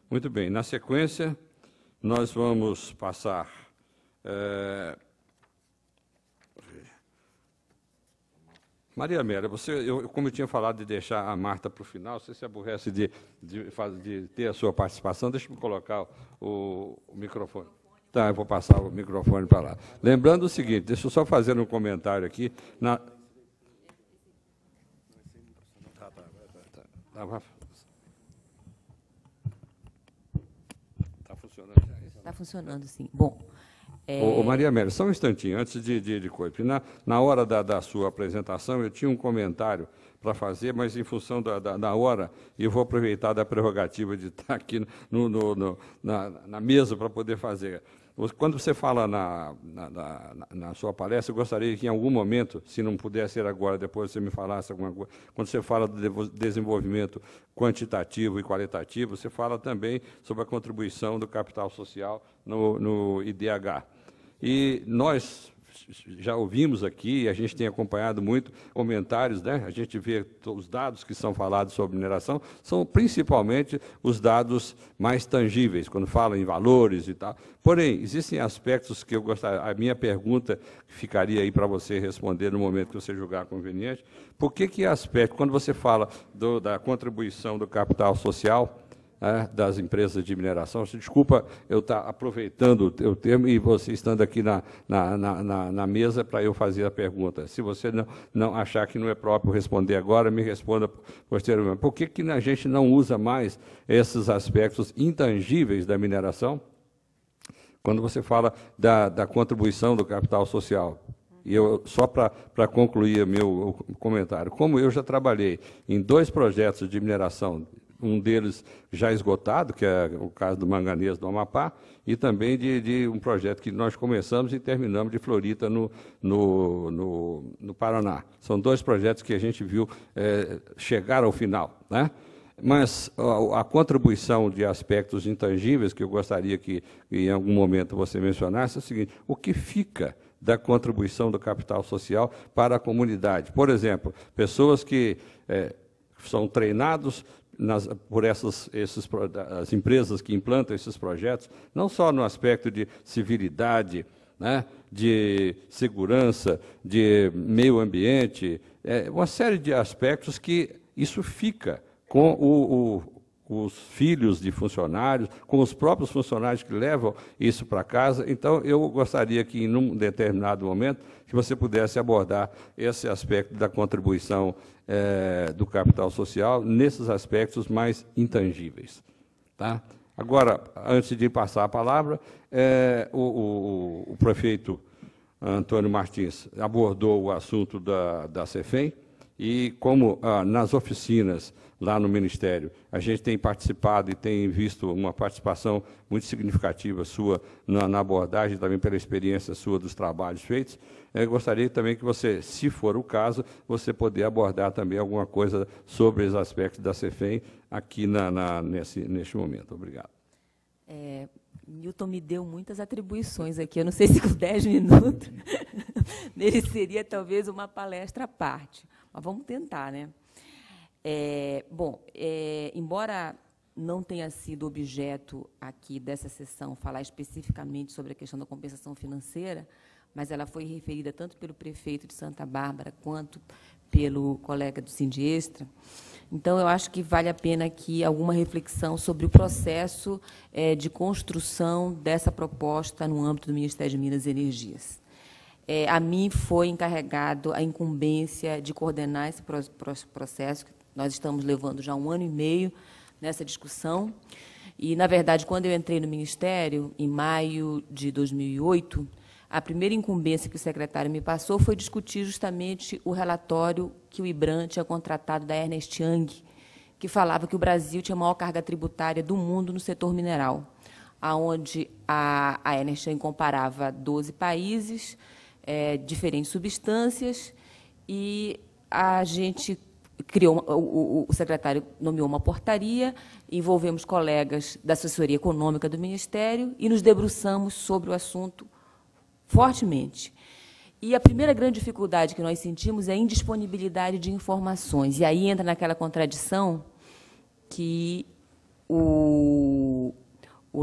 Muito bem. Na sequência, nós vamos passar... Maria Amélia, como eu tinha falado de deixar a Marta para o final, você se aborrece de ter a sua participação, deixa eu colocar o microfone. Tá, eu vou passar o microfone para lá. Lembrando o seguinte, deixa eu só fazer um comentário aqui. Está funcionando já? Está funcionando, sim. Bom... Maria Amélia, só um instantinho, antes de coisa. Na hora da sua apresentação, eu tinha um comentário para fazer, mas em função da hora, eu vou aproveitar da prerrogativa de estar aqui na mesa para poder fazer. Quando você fala na sua palestra, eu gostaria que, em algum momento, se não puder ser agora, depois você me falasse alguma coisa, quando você fala do desenvolvimento quantitativo e qualitativo, você fala também sobre a contribuição do capital social no IDH. E nós já ouvimos aqui, a gente tem acompanhado muito comentários, né? A gente vê os dados que são falados sobre mineração, são principalmente os dados mais tangíveis, quando fala em valores e tal. Porém, existem aspectos que eu gostaria, a minha pergunta ficaria aí para você responder no momento que você julgar conveniente. Por que aspecto, quando você fala da contribuição do capital social, das empresas de mineração. Desculpa eu estar aproveitando o termo e você estando aqui na mesa para eu fazer a pergunta. Se você não achar que não é próprio responder agora, me responda posteriormente. Por que a gente não usa mais esses aspectos intangíveis da mineração quando você fala da contribuição do capital social? E só para concluir meu comentário, como eu já trabalhei em 2 projetos de mineração, um deles já esgotado, que é o caso do manganês do Amapá, e também de um projeto que nós começamos e terminamos de Florita, no Paraná. São 2 projetos que a gente viu chegar ao final, né? Mas a contribuição de aspectos intangíveis, que eu gostaria que em algum momento você mencionasse, é o seguinte: o que fica da contribuição do capital social para a comunidade? Por exemplo, pessoas que são treinados por as empresas que implantam esses projetos, não só no aspecto de civilidade, né, de segurança, de meio ambiente, uma série de aspectos que isso fica com os filhos de funcionários, com os próprios funcionários que levam isso para casa. Então, eu gostaria que, em um determinado momento, que você pudesse abordar esse aspecto da contribuição do capital social nesses aspectos mais intangíveis. Tá? Agora, antes de passar a palavra, o prefeito Antônio Martins abordou o assunto da CEFEM, e como nas oficinas lá no Ministério a gente tem participado e tem visto uma participação muito significativa sua na abordagem, também pela experiência sua dos trabalhos feitos, eu gostaria também que você, se for o caso, você poder abordar também alguma coisa sobre os aspectos da CEFEM aqui neste momento. Obrigado. Newton me deu muitas atribuições aqui, eu não sei se com 10 minutos mereceria talvez uma palestra à parte, mas vamos tentar, né? Embora não tenha sido objeto aqui dessa sessão falar especificamente sobre a questão da compensação financeira, mas ela foi referida tanto pelo prefeito de Santa Bárbara quanto pelo colega do Sindiestra. Então, eu acho que vale a pena aqui alguma reflexão sobre o processo de construção dessa proposta no âmbito do Ministério de Minas e Energias. A mim foi encarregado a incumbência de coordenar esse processo, que nós estamos levando já 1 ano e meio nessa discussão. E, na verdade, quando eu entrei no Ministério, em maio de 2008, a primeira incumbência que o secretário me passou foi discutir justamente o relatório que o IBRAM tinha contratado da Ernst Young, que falava que o Brasil tinha a maior carga tributária do mundo no setor mineral, onde a Ernst Young comparava 12 países, diferentes substâncias, e a gente criou, o secretário nomeou uma portaria, envolvemos colegas da assessoria econômica do Ministério e nos debruçamos sobre o assunto fortemente. E a primeira grande dificuldade que nós sentimos é a indisponibilidade de informações. E aí entra naquela contradição que o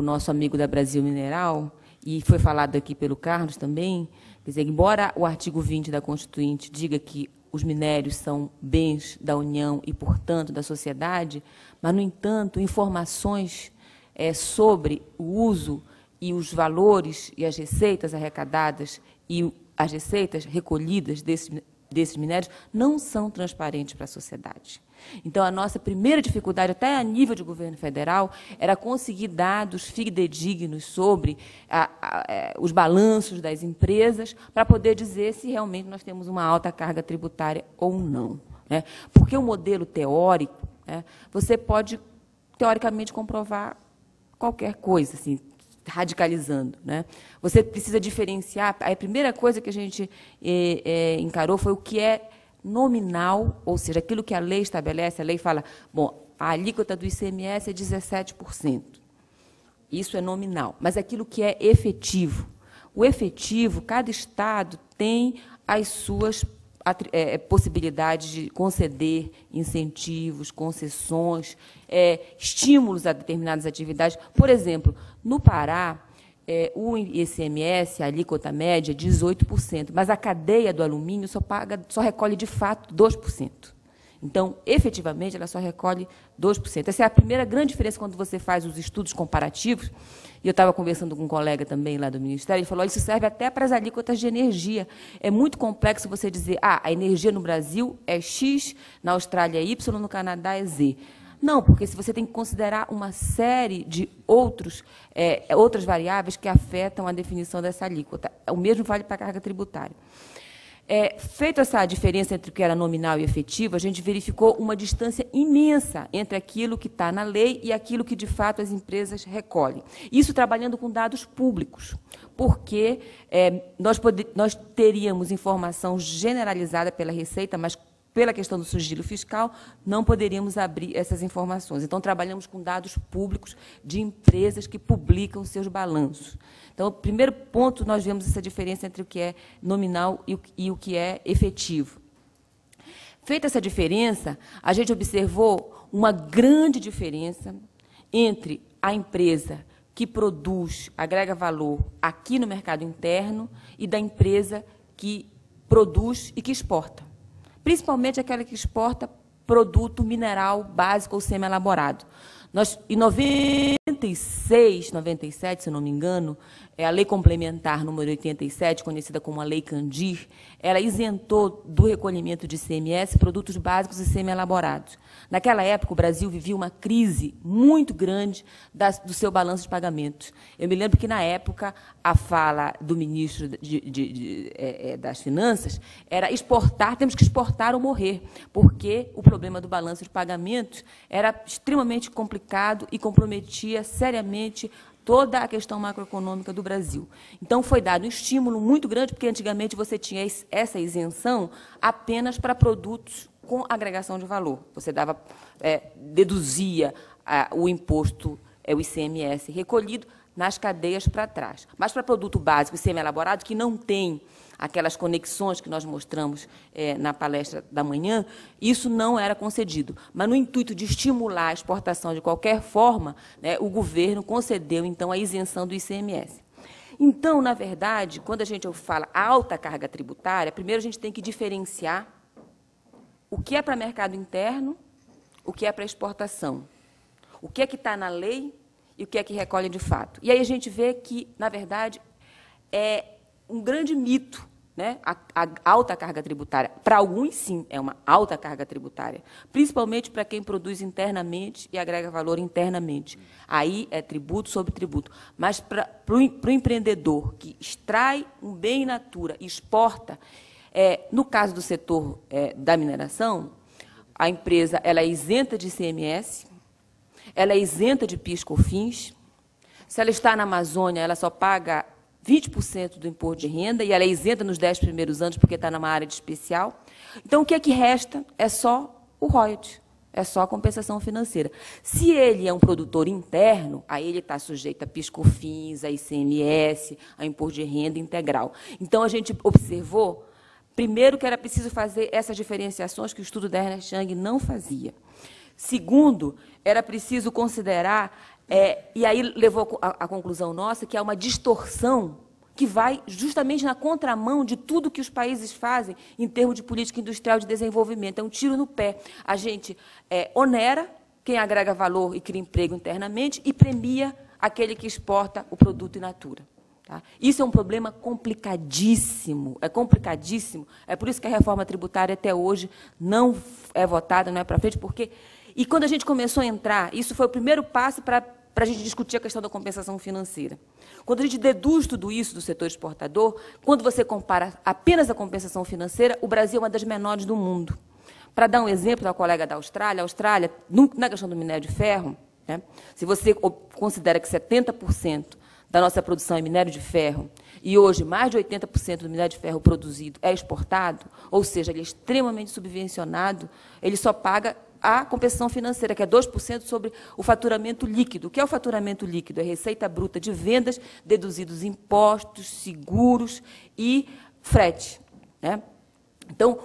nosso amigo da Brasil Mineral, e foi falado aqui pelo Carlos também, quer dizer, embora o artigo 20 da Constituinte diga que os minérios são bens da União e, portanto, da sociedade, mas, no entanto, informações sobre o uso e os valores e as receitas arrecadadas e as receitas recolhidas desses minérios não são transparentes para a sociedade. Então, a nossa primeira dificuldade, até a nível de governo federal, era conseguir dados fidedignos sobre os balanços das empresas para poder dizer se realmente nós temos uma alta carga tributária ou não. Né? Porque o modelo teórico, né, você pode, teoricamente, comprovar qualquer coisa, assim, radicalizando. Né? Você precisa diferenciar. A primeira coisa que a gente encarou foi o que é nominal, ou seja, aquilo que a lei estabelece. A lei fala, bom, a alíquota do ICMS é 17%. Isso é nominal. Mas aquilo que é efetivo. O efetivo, cada Estado tem as suas possibilidades de conceder incentivos, concessões, estímulos a determinadas atividades. Por exemplo, no Pará, o ICMS, a alíquota média, é 18%, mas a cadeia do alumínio só recolhe, de fato, 2%. Então, efetivamente, ela só recolhe 2%. Essa é a primeira grande diferença quando você faz os estudos comparativos. E eu estava conversando com um colega também lá do Ministério, ele falou, isso serve até para as alíquotas de energia. É muito complexo você dizer, a energia no Brasil é X, na Austrália é Y, no Canadá é Z. Não, porque se você tem que considerar uma série de outras variáveis que afetam a definição dessa alíquota. O mesmo vale para a carga tributária. Feita essa diferença entre o que era nominal e efetivo, a gente verificou uma distância imensa entre aquilo que está na lei e aquilo que, de fato, as empresas recolhem. Isso trabalhando com dados públicos, porque nós teríamos informação generalizada pela Receita, mas pela questão do sigilo fiscal, não poderíamos abrir essas informações. Então, trabalhamos com dados públicos de empresas que publicam seus balanços. Então, o primeiro ponto, nós vemos essa diferença entre o que é nominal e o que é efetivo. Feita essa diferença, a gente observou uma grande diferença entre a empresa que produz, agrega valor aqui no mercado interno e da empresa que produz e que exporta. Principalmente aquela que exporta produto mineral básico ou semi-elaborado. Em 96, 97, se não me engano, a Lei Complementar número 87, conhecida como a Lei Candir, ela isentou do recolhimento de ICMS produtos básicos e semi-elaborados. Naquela época, o Brasil vivia uma crise muito grande do seu balanço de pagamentos. Eu me lembro que, na época, a fala do ministro das Finanças era exportar, temos que exportar ou morrer, porque o problema do balanço de pagamentos era extremamente complicado e comprometia seriamente toda a questão macroeconômica do Brasil. Então, foi dado um estímulo muito grande, porque antigamente você tinha essa isenção apenas para produtos com agregação de valor. Você deduzia o imposto, o ICMS recolhido nas cadeias para trás. Mas para produto básico e semi-elaborado, que não tem aquelas conexões que nós mostramos na palestra da manhã, isso não era concedido. Mas, no intuito de estimular a exportação de qualquer forma, né, o governo concedeu, então, a isenção do ICMS. Então, na verdade, quando a gente fala alta carga tributária, primeiro a gente tem que diferenciar o que é para mercado interno, o que é para exportação, o que é que está na lei e o que é que recolhe de fato. E aí a gente vê que, na verdade, é um grande mito, né? A alta carga tributária. Para alguns, sim, é uma alta carga tributária, principalmente para quem produz internamente e agrega valor internamente. Aí é tributo sobre tributo. Mas para o empreendedor que extrai um bem in natura e exporta, no caso do setor da mineração, a empresa ela é isenta de ICMS, ela é isenta de PIS/COFINS. Se ela está na Amazônia, ela só paga 20% do imposto de renda, e ela é isenta nos 10 primeiros anos, porque está numa área de especial. Então, o que é que resta? É só o royalty, é só a compensação financeira. Se ele é um produtor interno, aí ele está sujeito a PIS/COFINS, a ICMS, a imposto de renda integral. Então, a gente observou, primeiro, que era preciso fazer essas diferenciações que o estudo da Ernst & Young não fazia. Segundo, era preciso considerar E aí levou à conclusão nossa que há uma distorção que vai justamente na contramão de tudo que os países fazem em termos de política industrial de desenvolvimento. É um tiro no pé. A gente onera quem agrega valor e cria emprego internamente e premia aquele que exporta o produto in natura. Tá? Isso é um problema complicadíssimo, complicadíssimo. É por isso que a reforma tributária até hoje não é votada, não é para frente, porque... E quando a gente começou a entrar, isso foi o primeiro passo para a gente discutir a questão da compensação financeira. Quando a gente deduz tudo isso do setor exportador, quando você compara apenas a compensação financeira, o Brasil é uma das menores do mundo. Para dar um exemplo da colega da Austrália, a Austrália, na questão do minério de ferro, né, se você considera que 70% da nossa produção é minério de ferro, e hoje mais de 80% do minério de ferro produzido é exportado, ou seja, ele é extremamente subvencionado, ele só paga a compensação financeira, que é 2% sobre o faturamento líquido. O que é o faturamento líquido? É receita bruta de vendas, deduzidos impostos, seguros e frete. Né? Então,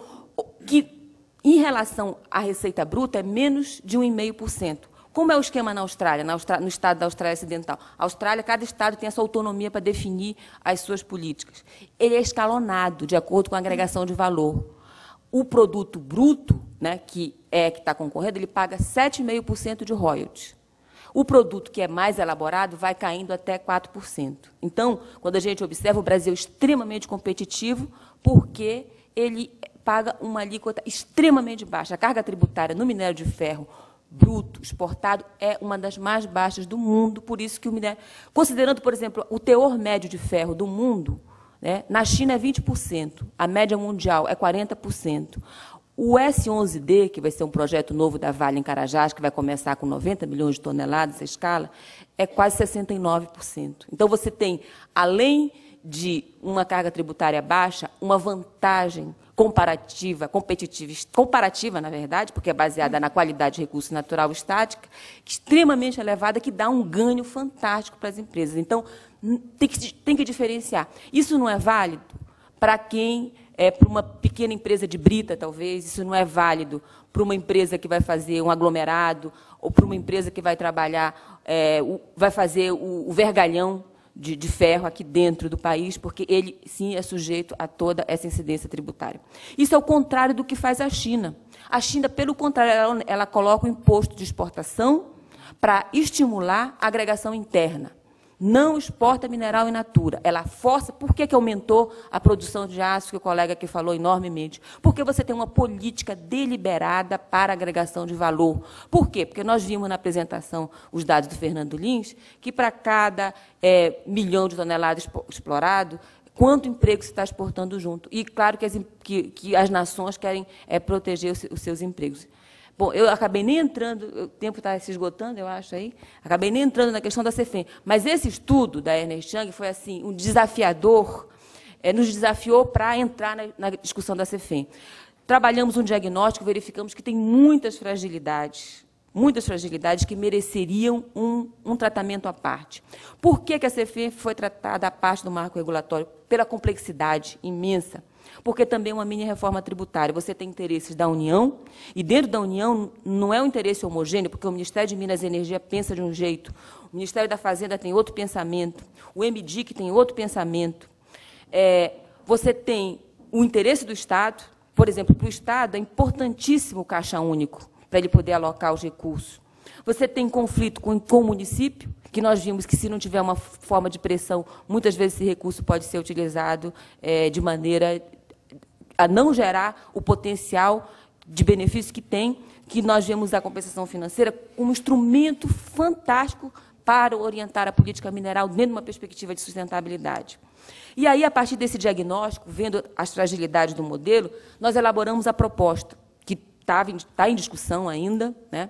que, em relação à receita bruta, é menos de 1,5%. Como é o esquema na Austrália, no estado da Austrália Ocidental? A Austrália, cada estado tem a sua autonomia para definir as suas políticas. Ele é escalonado, de acordo com a agregação de valor. O produto bruto, né, que está concorrendo, ele paga 7,5% de royalties. O produto que é mais elaborado vai caindo até 4%. Então, quando a gente observa, o Brasil é extremamente competitivo, porque ele paga uma alíquota extremamente baixa. A carga tributária no minério de ferro bruto, exportado, é uma das mais baixas do mundo, por isso que o minério... Considerando, por exemplo, o teor médio de ferro do mundo, né, na China é 20%, a média mundial é 40%. O S11D, que vai ser um projeto novo da Vale em Carajás, que vai começar com 90 milhões de toneladas, a escala, é quase 69%. Então, você tem, além de uma carga tributária baixa, uma vantagem comparativa, na verdade, porque é baseada na qualidade de recurso natural estática, extremamente elevada, que dá um ganho fantástico para as empresas. Então, tem que diferenciar. Isso não é válido para quem para uma pequena empresa de brita, talvez, isso não é válido para uma empresa que vai fazer um aglomerado, ou para uma empresa que vai trabalhar, vai fazer o vergalhão de ferro aqui dentro do país, porque ele, sim, é sujeito a toda essa incidência tributária. Isso é o contrário do que faz a China. A China, pelo contrário, ela coloca o imposto de exportação para estimular a agregação interna. Não exporta mineral in natura. Ela força... Por que aumentou a produção de aço, que o colega aqui falou enormemente? Porque você tem uma política deliberada para a agregação de valor. Por quê? Porque nós vimos na apresentação os dados do Fernando Lins, que para cada milhão de toneladas explorado, quanto emprego se está exportando junto. E, claro, que as nações querem proteger os seus empregos. Bom, eu acabei nem entrando, o tempo está se esgotando, eu acho, aí, acabei nem entrando na questão da CEFEM, mas esse estudo da Ernst Young foi assim, um desafiador, nos desafiou para entrar na discussão da CEFEM. Trabalhamos um diagnóstico, verificamos que tem muitas fragilidades que mereceriam um tratamento à parte. Por que a CEFEM foi tratada à parte do marco regulatório? Pela complexidade imensa. Porque também é uma mini-reforma tributária. Você tem interesses da União, e dentro da União não é um interesse homogêneo, porque o Ministério de Minas e Energia pensa de um jeito, o Ministério da Fazenda tem outro pensamento, o MDIC tem outro pensamento. Você tem o interesse do Estado, por exemplo, para o Estado é importantíssimo o caixa único, para ele poder alocar os recursos. Você tem conflito com o município, que nós vimos que, se não tiver uma forma de pressão, muitas vezes esse recurso pode ser utilizado de maneira a não gerar o potencial de benefício que tem, que nós vemos a compensação financeira como um instrumento fantástico para orientar a política mineral dentro de uma perspectiva de sustentabilidade. E aí, a partir desse diagnóstico, vendo as fragilidades do modelo, nós elaboramos a proposta, que está em discussão ainda, né?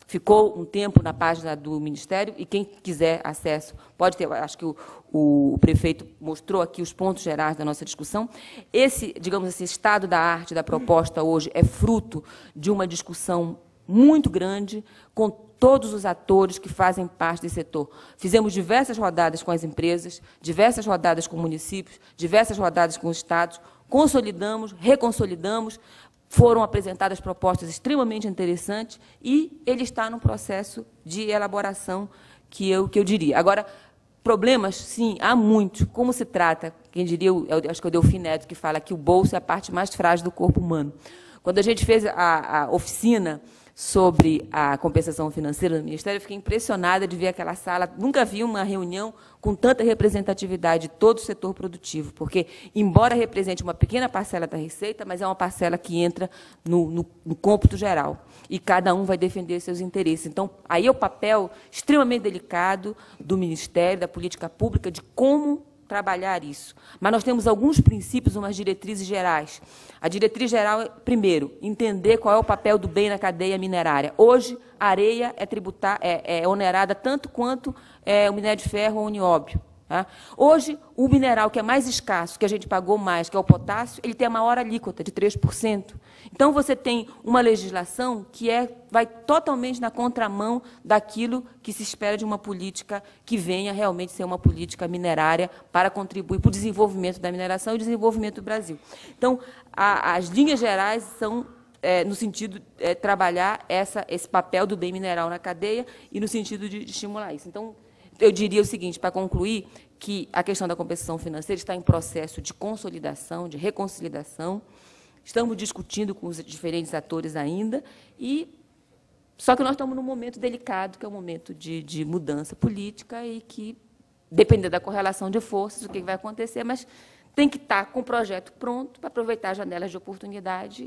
Ficou um tempo na página do Ministério, e quem quiser acesso pode ter. Acho que o prefeito mostrou aqui os pontos gerais da nossa discussão. Esse, digamos assim, estado da arte da proposta hoje é fruto de uma discussão muito grande com todos os atores que fazem parte desse setor. Fizemos diversas rodadas com as empresas, diversas rodadas com municípios, diversas rodadas com os estados, consolidamos, reconsolidamos. Foram apresentadas propostas extremamente interessantes e ele está num processo de elaboração que eu diria. Agora, problemas, sim, há muitos. Como se trata, quem diria, acho que é o Delfim Neto, que fala que o bolso é a parte mais frágil do corpo humano. Quando a gente fez a oficina sobre a compensação financeira no Ministério, eu fiquei impressionada de ver aquela sala. Nunca vi uma reunião com tanta representatividade de todo o setor produtivo, porque, embora represente uma pequena parcela da receita, mas é uma parcela que entra no cômputo geral, e cada um vai defender seus interesses. Então, aí é o papel extremamente delicado do Ministério, da política pública, de como trabalhar isso. Mas nós temos alguns princípios, umas diretrizes gerais. A diretriz geral é, primeiro, entender qual é o papel do bem na cadeia minerária. Hoje, a areia é onerada tanto quanto o minério de ferro ou o nióbio. Tá? Hoje, o mineral que é mais escasso, que a gente pagou mais, que é o potássio, ele tem a maior alíquota, de 3%. Então, você tem uma legislação que vai totalmente na contramão daquilo que se espera de uma política que venha realmente ser uma política minerária para contribuir para o desenvolvimento da mineração e o desenvolvimento do Brasil. Então, as linhas gerais são no sentido de trabalhar esse papel do bem mineral na cadeia e no sentido de estimular isso. Então, eu diria o seguinte, para concluir, que a questão da compensação financeira está em processo de consolidação, de reconciliação. Estamos discutindo com os diferentes atores ainda, só que nós estamos num momento delicado, que é um momento de mudança política e que, dependendo da correlação de forças, o que vai acontecer, mas tem que estar com o projeto pronto para aproveitar as janelas de oportunidade.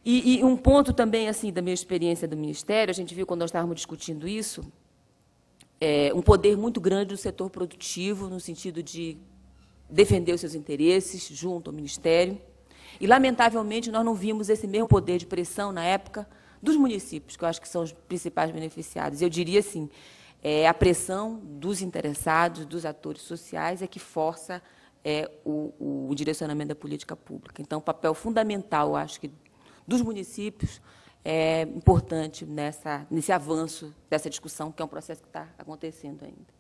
E um ponto também assim da minha experiência do Ministério, a gente viu quando nós estávamos discutindo isso, um poder muito grande do setor produtivo, no sentido de defender os seus interesses junto ao Ministério. E, lamentavelmente, nós não vimos esse mesmo poder de pressão, na época, dos municípios, que eu acho que são os principais beneficiados. Eu diria assim, a pressão dos interessados, dos atores sociais, é que força o direcionamento da política pública. Então, o papel fundamental, eu acho que, dos municípios é importante nesse avanço dessa discussão, que é um processo que está acontecendo ainda.